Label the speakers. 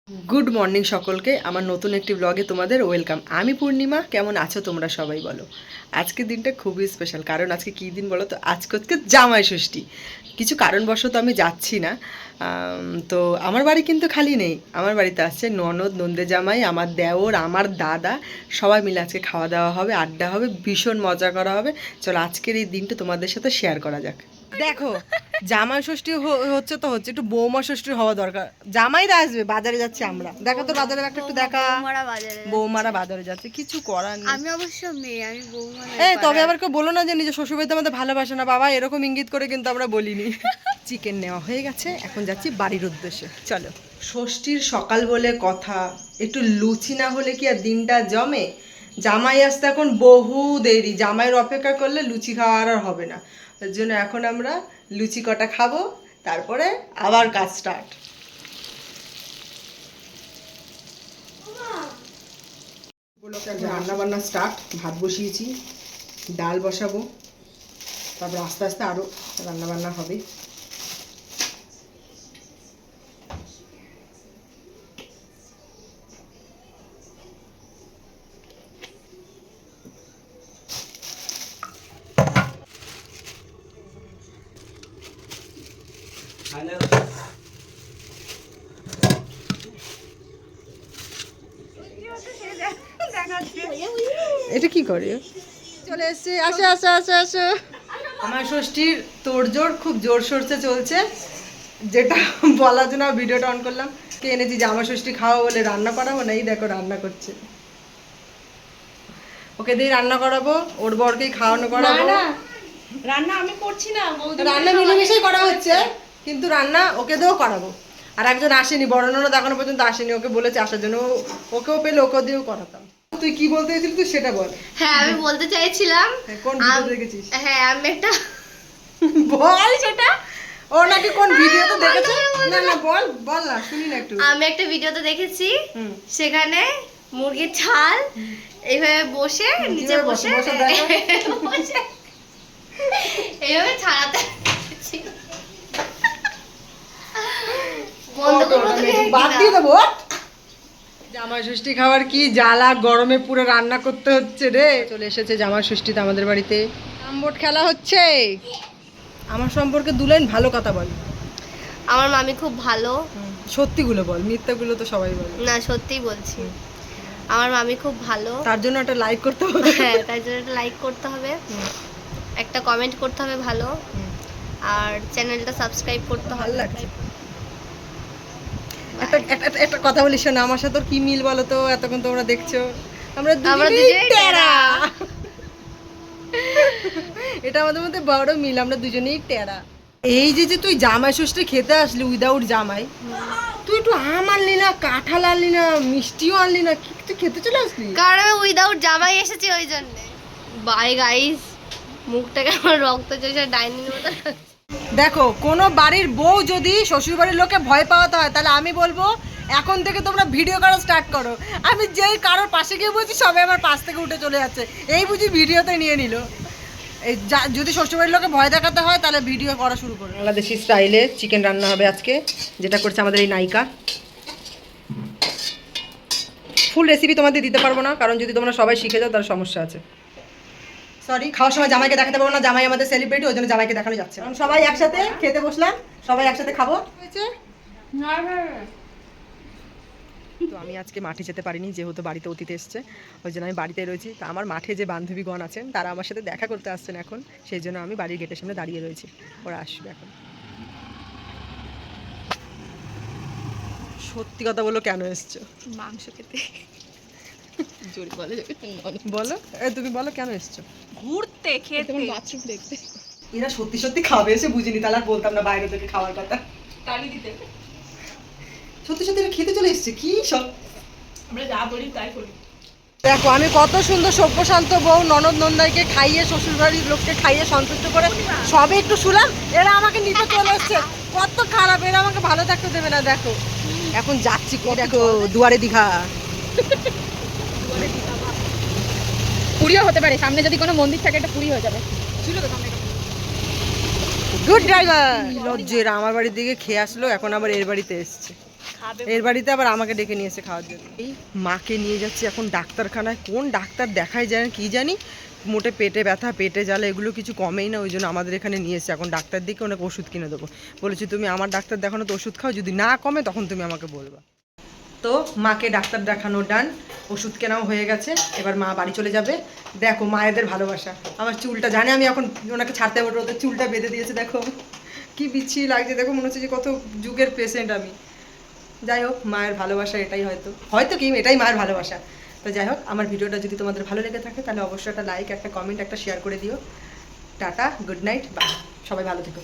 Speaker 1: Good morning সকলকে, আমার নতুন একটি ব্লগে তোমাদের ওয়েলকাম। আমি পূর্ণিমা। কেমন আছো তোমরা সবাই বলো? আজকের দিনটা খুবই স্পেশাল, কারণ আজকে কী দিন বলো তো? আজকে জামাই ষষ্ঠী। কিছু কারণবশত আমি যাচ্ছি না। তো আমার বাড়ি কিন্তু খালি নেই, আমার বাড়িতে আসছে ননদ, নন্দে জামাই, আমার দেওর, আমার দাদা, সবাই মিলে আজকে খাওয়া দাওয়া হবে, আড্ডা হবে, ভীষণ মজা করা হবে। চলো আজকের এই দিনটা তোমাদের সাথে শেয়ার করা যাক। দেখো, জামাই ষষ্ঠী হচ্ছে তো হচ্ছে, একটু বৌমা ষষ্ঠী হওয়া দরকার। জামাইরা আসবে, বাজারে যাচ্ছি আমরা। দেখো তো বাজারে একটু দেখা। বৌমারা বাজারে যাচ্ছে, কিছু করার নেই।
Speaker 2: আমি অবশ্য মেয়ে, আমি বৌমা নই।
Speaker 1: তবে আবার কেউ বলো না যে নিজের শ্বশুরবাড়িতে আমাদের ভালোবাসে না বাবা, এরকম ইঙ্গিত করে কিন্তু আমরা বলিনি। চিকেন নেওয়া হয়ে গেছে, এখন যাচ্ছি বাড়ির উদ্দেশ্যে। চলো। ষষ্ঠীর সকাল বলে কথা, একটু লুচি না হলে কি আর দিনটা জমে? জামাই আসতে এখন বহু দেরি, জামাইয়ের অপেক্ষা করলে লুচি খাওয়া আর হবে না। তার জন্য এখন আমরা লুচি কটা খাবো, তারপরে আবার কাজ স্টার্ট। রান্না বান্না স্টার্ট। ভাত বসিয়েছি, ডাল বসাবো, তারপর আস্তে আস্তে আরও রান্না বান্না হবে। এটা কি করে চলে এসছে? আসো আসো আসো আসো। আমার ষষ্ঠীর তোড়জোড় খুব জোর সরষে চলছে, যেটা বলার জন্য ভিডিওটা অন করলাম। কে এনেছি জামা ষষ্ঠী খাওয়া বলে রান্না করাবো না, এই দেখো রান্না করছে। ওকে দিয়ে রান্না করাবো, ওর বরকেই খাওয়ানো করাবো।
Speaker 3: রান্না আমি করছি না,
Speaker 1: রান্না মিলেমিশেই করা হচ্ছে, কিন্তু রান্না ওকে দিয়েও করাবো। আর একজন আসেনি, বড় ননদ এখনো পর্যন্ত আসেনি, ওকে বলেছে আসার জন্য, ওকেও পেলে ওকেও দিয়েও করাতাম। তুই কি বলতে চাইছিলি, তুই সেটা বল।
Speaker 2: হ্যাঁ, আমি বলতে চাইছিলাম,
Speaker 1: কোন ভিডিও দেখেছিস?
Speaker 2: হ্যাঁ আমি একটা
Speaker 1: বল সেটা। ও নাকি কোন ভিডিওতে দেখেছে? না না বল বল না, শুনি না একটু।
Speaker 2: আমি একটা ভিডিওতে দেখেছি, সেখানে মুরগির ছাল এইভাবে বসে নিচে বসে এইভাবে ছাড়াতে বন্ধ করবো তো
Speaker 1: বাদ দিয়ে দেবো। জামাই ষষ্ঠী খাবার কি জ্বালা, গরমে পুরো রান্না করতে হচ্ছে রে। চলে এসেছে জামাই ষষ্ঠীতে আমাদের বাড়িতে, আমবোট খেলা হচ্ছে। আমার সম্পর্কে দু লাইন ভালো কথা বল।
Speaker 2: আমার মামি খুব ভালো।
Speaker 1: সত্যিগুলো বল, মিথ্যাগুলো তো সবাই বলে।
Speaker 2: না, সত্যিই বলছি, আমার মামি খুব ভালো।
Speaker 1: তার জন্য একটা লাইক করতে হবে।
Speaker 2: হ্যাঁ, তার জন্য একটা লাইক করতে হবে, একটা কমেন্ট করতে হবে ভালো, আর চ্যানেলটা সাবস্ক্রাইব করতে হবে।
Speaker 1: ভালো লাগছে। একটা কথা বলি শোনো, আমার সাথে তোর কি মিল বলো তো? এতক্ষণ তোমরা দেখছো আমরা দুজনেই টেরা। এটা আমাদের মধ্যে বড় মিল, আমরা দুজনেই টেরা। এই যে তুই জামাই ষষ্ঠী খেতে আসলি উইদাউট জামাই, তুই একটু আম আনলি না, কাঁঠাল আনলি না, মিষ্টিও আনলি না, কি তুই খেতে চলে আসলি?
Speaker 2: কারণ আমি উইদাউট জামাই এসেছি ওই জন্য। বাই গাইস, মুখটাকে আমার রক্ত চোষা ডাইনির মতো।
Speaker 1: দেখো, কোনো বাড়ির বউ যদি শ্বশুর বাড়ির লোকে ভয় পাওয়াতে হয়, তাহলে আমি বলবো এখন থেকে তোমরা ভিডিও করা স্টার্ট করো। আমি যেই কারোর পাশে গিয়ে বলছি, সবাই আমার পাশ থেকে উঠে চলে যাচ্ছে, এই বুঝি ভিডিওতে নিয়ে নিল। এই যদি শ্বশুরবাড়ির লোকে ভয় দেখাতে হয়, তাহলে ভিডিও করা শুরু করো। বাংলাদেশি স্টাইলে চিকেন রান্না হবে আজকে, যেটা করছে আমাদের এই নায়িকা। ফুল রেসিপি তোমাদের দিতে পারবো না, কারণ যদি তোমরা সবাই শিখে যাও তাহলে সমস্যা আছে। সরি, খাওয়ার সময় জামাইকে দেখাতে পারবো না, জামাই আমাদের সেলিব্রিটি, ওই জন্য জামাইকে দেখানো যাচ্ছে। কারণ সবাই একসাথে খেতে বসলাম, সবাই একসাথে খাবো হয়েছে। তো আমি আজকে মাঠে যেতে পারিনি, যেহেতু বাড়িতে অতিথি এসছে, ওই জন্য আমি বাড়িতে রয়েছি। তা আমার মাঠে যে বান্ধবীগণ আছেন, তারা আমার সাথে দেখা করতে আসছেন এখন, সেই জন্য আমি বাড়ির গেটের সামনে দাঁড়িয়ে রয়েছি, ওরা আসবে এখন। সত্যি কথা বলো, কেন এসছো?
Speaker 3: মাংস খেতে। জোরে বলে
Speaker 1: বলো, তুমি বলো কেন এসছো?
Speaker 3: ঘুরতে, খেতে, বাথরুম দেখতে।
Speaker 1: এরা সত্যি সত্যি খাবে এসে বুঝিনি, তাহলে আর বলতাম না বাইরে থেকে খাওয়ার কথা।
Speaker 3: তালি দিতে
Speaker 1: সত্যি সত্যি এরা খেতে চলে এসছে, কি সব
Speaker 3: আমরা যা বলি তাই করি।
Speaker 1: দেখো, আমি কত সুন্দর সভ্যশান্ত বউ ননদ নন্দাইকে খাইয়ে, শ্বশুরবাড়ির লোককে খাইয়ে সন্তুষ্ট করে সবে একটু শুলাম, এরা আমাকে নিতে চলে এসছে। কত খারাপ, এরা আমাকে ভালো থাকতে দেবে না। দেখো এখন যাচ্ছি, দেখো দুয়ারে দীঘা।
Speaker 3: পুরীও হতে পারে, সামনে যদি কোনো মন্দির থাকে এটা পুরী হয়ে যাবে।
Speaker 1: Good driver. লজ্জের আমার বাড়ির দিকে খেয়ে আসলো, এখন আবার এর বাড়িতে এসছে। এর বাড়িতে আবার আমাকে ডেকে নিয়ে এসে খাওয়ার জন্য। এই মাকে নিয়ে যাচ্ছি এখন ডাক্তারখানায়, কোন ডাক্তার দেখাই যায় না কি জানি, মোটে পেটে ব্যথা পেটে জ্বালা এগুলো কিছু কমেই না, ওই জন্য আমাদের এখানে নিয়ে এসে এখন ডাক্তার দিকে অনেক ওষুধ কিনে দেবো। বলেছি তুমি আমার ডাক্তার দেখানো তো ওষুধ খাও, যদি না কমে তখন তুমি আমাকে বলবা। তো মাকে ডাক্তার দেখানো ডান, ওষুধ কেনাও হয়ে গেছে, এবার মা বাড়ি চলে যাবে। দেখো মায়েদের ভালোবাসা, আমার চুলটা জানে আমি এখন ওনাকে ছাড়তে পারবো, ওদের চুলটা বেঁধে দিয়েছে দেখো কি বিচ্ছিরি লাগছে, দেখো মনে হচ্ছে যে কত যুগের পেশেন্ট আমি। যাই হোক মায়ের ভালোবাসা এটাই, হয়তো হয়তো কি এটাই মায়ের ভালোবাসা। তো যাই হোক আমার ভিডিওটা যদি তোমাদের ভালো লেগে থাকে তাহলে অবশ্যই একটা লাইক, একটা কমেন্ট, একটা শেয়ার করে দিও। টাটা, গুড নাইট, বাই, সবাই ভালো থেকো।